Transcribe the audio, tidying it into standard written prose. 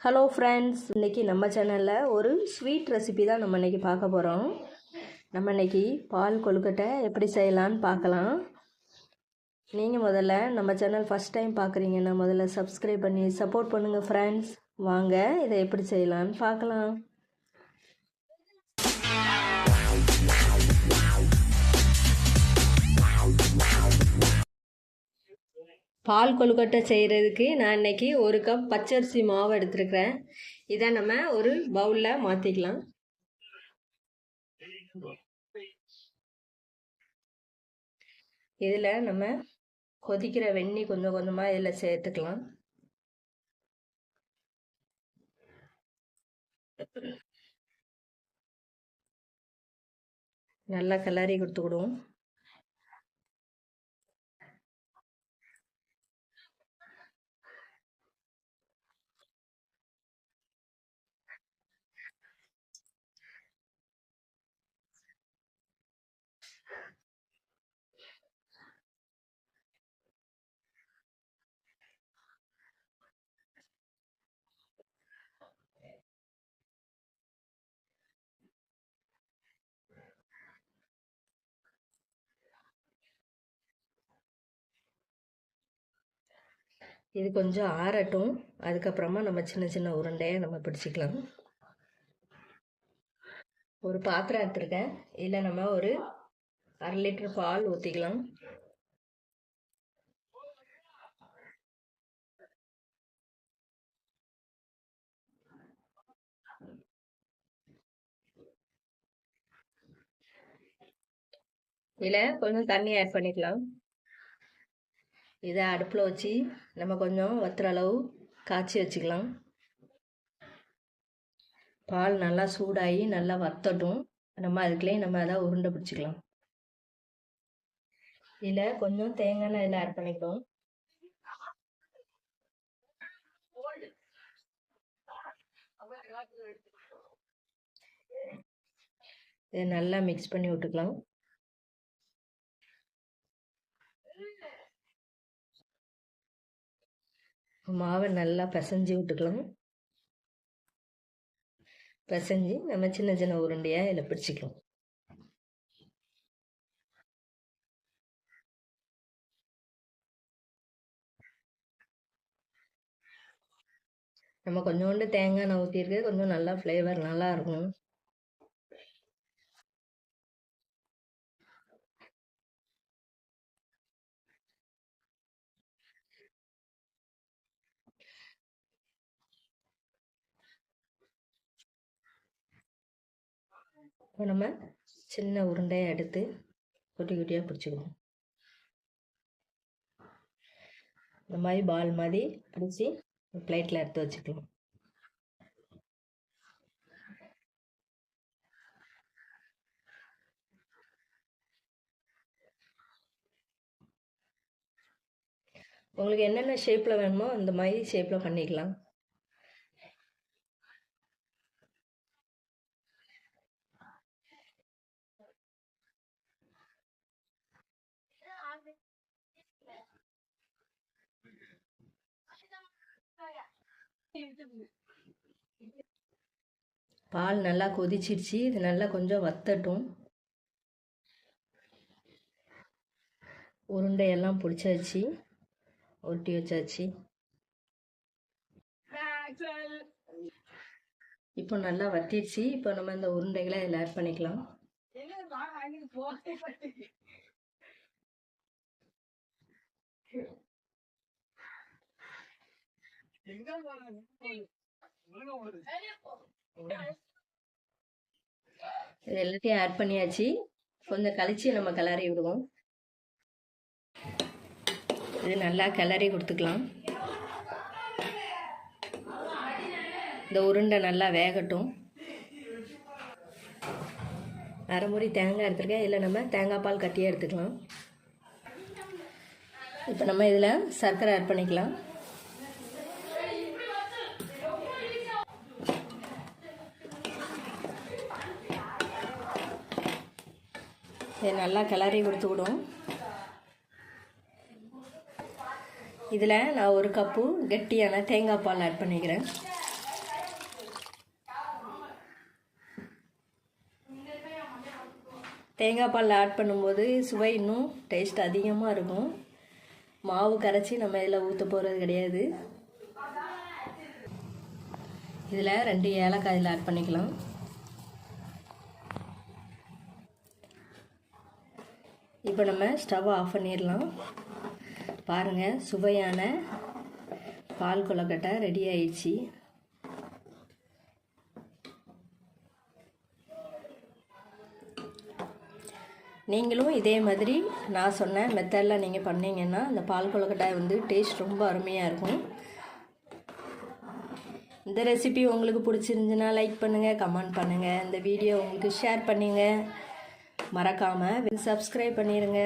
Hello friends, இன்றைக்கி நம்ம சேனலில் ஒரு ஸ்வீட் ரெசிபி தான் நம்ம இன்றைக்கி பார்க்க போகிறோம். நம்ம இன்றைக்கி பால் கொழுக்கட்டை எப்படி செய்யலான்னு பார்க்கலாம். நீங்கள் முதல்ல நம்ம சேனல் ஃபஸ்ட் டைம் பார்க்குறீங்கன்னா முதல்ல சப்ஸ்கிரைப் பண்ணி சப்போர்ட் பண்ணுங்கள் ஃப்ரெண்ட்ஸ். வாங்க இதை எப்படி செய்யலான்னு பார்க்கலாம். பால் கொழுக்கட்டை செய்கிறதுக்கு நான் இன்றைக்கி 1 கப் பச்சரிசி மாவு எடுத்துருக்கிறேன். இதை நம்ம ஒரு பவுலில் மாற்றிக்கலாம். இதில் நம்ம கொதிக்கிற வெந்நீர் கொஞ்சம் கொஞ்சமாக இதில் சேர்த்துக்கலாம். நல்லா கிளறி கொடுத்துக்கிடுவோம். இது கொஞ்சம் ஆறட்டும். அதுக்கப்புறமா நம்ம சின்ன சின்ன உருண்டையை நம்ம பிடிச்சிக்கலாம். ஒரு பாத்திரம் எடுத்துருக்கேன். இதில் நம்ம ஒரு 1/2 லிட்டர் பால் ஊற்றிக்கலாம். இதில் கொஞ்சம் தண்ணி ஆட் பண்ணிக்கலாம். இதை அடுப்பில் வச்சு நம்ம கொஞ்சம் வத்துற அளவு காய்ச்சி வச்சுக்கலாம். பால் நல்லா சூடாகி நல்லா வத்தட்டும். நம்ம அதுக்குள்ளேயே நம்ம அதை உருண்டை பிடிச்சிக்கலாம். இதில் கொஞ்சம் தேங்காய் எண்ணெய் இதில் ஆட் பண்ணிக்கலாம். இதை நல்லா மிக்ஸ் பண்ணி விட்டுக்கலாம். மாவை நல்லா பிசைஞ்சு விட்டுக்கலாம். பிசைஞ்சு நம்ம சின்ன சின்ன உருண்டையாக இதில் பிடிச்சிக்கலாம். நம்ம கொஞ்சோண்டு தேங்காய் எண்ணெய் ஊற்றிருக்கு, கொஞ்சம் நல்லா ஃப்ளேவர் நல்லா இருக்கும். இப்போ நம்ம சின்ன உருண்டையை எடுத்து குட்டி குட்டியாக பிடிச்சிக்கணும். இந்த மாதிரி பால் மாதிரி பிடிச்சி பிளேட்டில் எடுத்து வச்சுக்கலாம். உங்களுக்கு என்னென்ன ஷேப்பில் வேணுமோ அந்த மாதிரி ஷேப்பில் பண்ணிக்கலாம். பால் நல்லா கொதிச்சிருச்சு. இது நல்லா கொஞ்சம் வத்தட்டும். உருண்டையெல்லாம் பிடிச்சாச்சு, ஒட்டி வச்சாச்சு. இப்போ நல்லா வத்திடுச்சு. இப்போ நம்ம இந்த உருண்டைகளை இதில் ஆட் பண்ணிக்கலாம். இது எல்லாத்தையும் ஆட் பண்ணியாச்சு. கொஞ்சம் கழிச்சு நம்ம கிளறி விடுவோம். இது நல்லா கிளறி கொடுத்துக்கலாம். இந்த உருண்டை நல்லா வேகட்டும். அரைமுறி தேங்காய் எடுத்துருக்கேன். இதில் நம்ம தேங்காய் பால் கட்டியே எடுத்துக்கலாம். இப்போ நம்ம இதில் சர்க்கரை ஆட் பண்ணிக்கலாம். இதை நல்லா கிளறி கொடுத்து விடும். இதில் நான் 1 கப்பு கெட்டியான தேங்காய் பால் ஆட் பண்ணிக்கிறேன். தேங்காய் பால் ஆட் பண்ணும்போது சுவை இன்னும் டேஸ்ட் அதிகமாக இருக்கும். மாவு கரைச்சி நம்ம இதில் ஊற்ற போகிறது கிடையாது. இதில் 2 ஏலக்காய் இதில் ஆட் பண்ணிக்கலாம். இப்போ நம்ம ஸ்டவ் ஆஃப் பண்ணிடலாம். பாருங்கள், சுவையான பால் கொழுக்கட்டை ரெடி ஆயிடுச்சு. நீங்களும் இதே மாதிரி நான் சொன்ன மெத்தடில் நீங்கள் பண்ணிங்கன்னா அந்த பால் கொழுக்கட்டை வந்து டேஸ்ட் ரொம்ப அருமையாக இருக்கும். இந்த ரெசிபி உங்களுக்கு பிடிச்சிருந்துச்சுன்னா லைக் பண்ணுங்கள், கமெண்ட் பண்ணுங்கள், இந்த வீடியோ உங்களுக்கு ஷேர் பண்ணுங்கள், மறக்காமல் சப்ஸ்கிரைப் பண்ணிடுங்க.